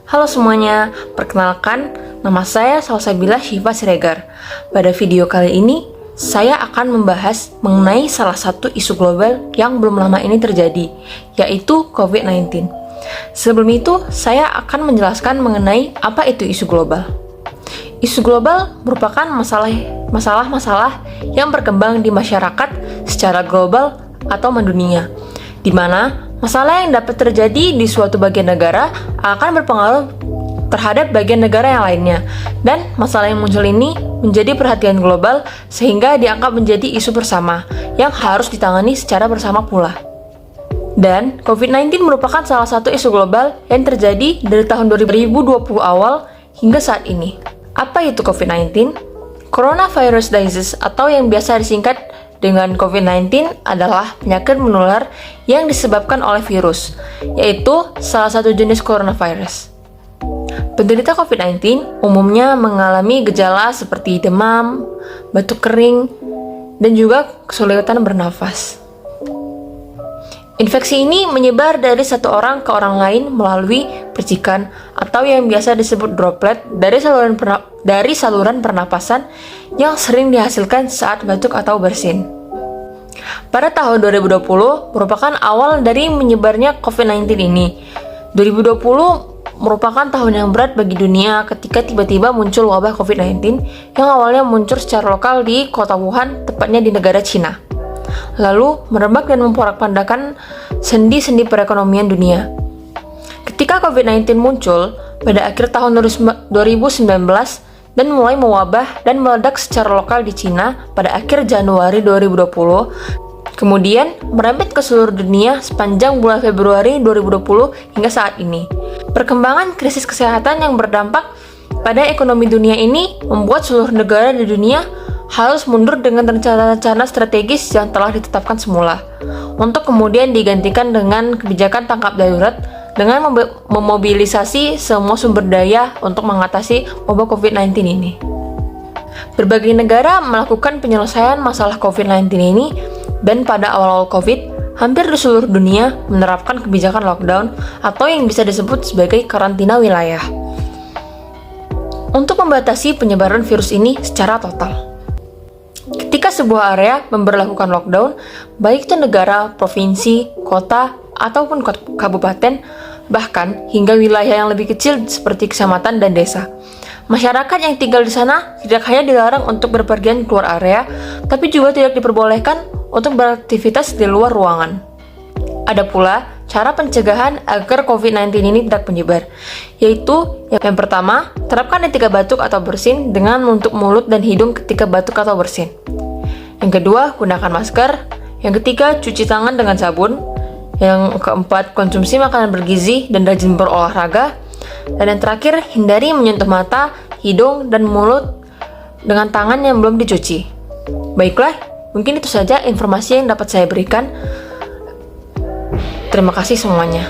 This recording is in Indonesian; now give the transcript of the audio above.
Halo semuanya, perkenalkan, nama saya Salsabila Syifa Siregar. Pada video kali ini, saya akan membahas mengenai salah satu isu global yang belum lama ini terjadi, yaitu COVID-19. Sebelum itu, saya akan menjelaskan mengenai apa itu isu global. Isu global merupakan masalah-masalah yang berkembang di masyarakat secara global atau mendunia, di mana masalah yang dapat terjadi di suatu bagian negara akan berpengaruh terhadap bagian negara yang lainnya, dan masalah yang muncul ini menjadi perhatian global sehingga dianggap menjadi isu bersama yang harus ditangani secara bersama pula. Dan COVID-19 merupakan salah satu isu global yang terjadi dari tahun 2020 awal hingga saat ini. Apa itu COVID-19? Coronavirus disease atau yang biasa disingkat dengan COVID-19 adalah penyakit menular yang disebabkan oleh virus, yaitu salah satu jenis coronavirus. Penderita COVID-19 umumnya mengalami gejala seperti demam, batuk kering, dan juga kesulitan bernafas. Infeksi ini menyebar dari satu orang ke orang lain melalui percikan atau yang biasa disebut droplet dari saluran pernapasan yang sering dihasilkan saat batuk atau bersin. Pada tahun 2020 merupakan awal dari menyebarnya COVID-19 ini. 2020 merupakan tahun yang berat bagi dunia ketika tiba-tiba muncul wabah COVID-19 yang awalnya muncul secara lokal di kota Wuhan, tepatnya di negara Cina. Lalu merebak dan memporak-pandakan sendi-sendi perekonomian dunia. Ketika COVID-19 muncul pada akhir tahun 2019 dan mulai mewabah dan meledak secara lokal di Cina pada akhir Januari 2020, kemudian merembet ke seluruh dunia sepanjang bulan Februari 2020 hingga saat ini. Perkembangan krisis kesehatan yang berdampak pada ekonomi dunia ini membuat seluruh negara di dunia harus mundur dengan rencana-rencana strategis yang telah ditetapkan semula, untuk kemudian digantikan dengan kebijakan tangkap darurat dengan memobilisasi semua sumber daya untuk mengatasi wabah COVID-19 ini. Berbagai negara melakukan penyelesaian masalah COVID-19 ini, dan pada awal-awal COVID, hampir di seluruh dunia menerapkan kebijakan lockdown atau yang bisa disebut sebagai karantina wilayah untuk membatasi penyebaran virus ini secara total. Ketika sebuah area memberlakukan lockdown, baik itu negara, provinsi, kota, ataupun kabupaten, bahkan hingga wilayah yang lebih kecil seperti kecamatan dan desa, masyarakat yang tinggal di sana tidak hanya dilarang untuk berpergian keluar area, tapi juga tidak diperbolehkan untuk beraktivitas di luar ruangan. Ada pula cara pencegahan agar COVID-19 ini tidak menyebar, yaitu yang pertama, terapkan etika batuk atau bersin dengan menutup mulut dan hidung ketika batuk atau bersin. Yang kedua, gunakan masker. Yang ketiga, cuci tangan dengan sabun. Yang keempat, konsumsi makanan bergizi dan rajin berolahraga. Dan yang terakhir, hindari menyentuh mata, hidung, dan mulut dengan tangan yang belum dicuci. Baiklah, mungkin itu saja informasi yang dapat saya berikan. Terima kasih semuanya.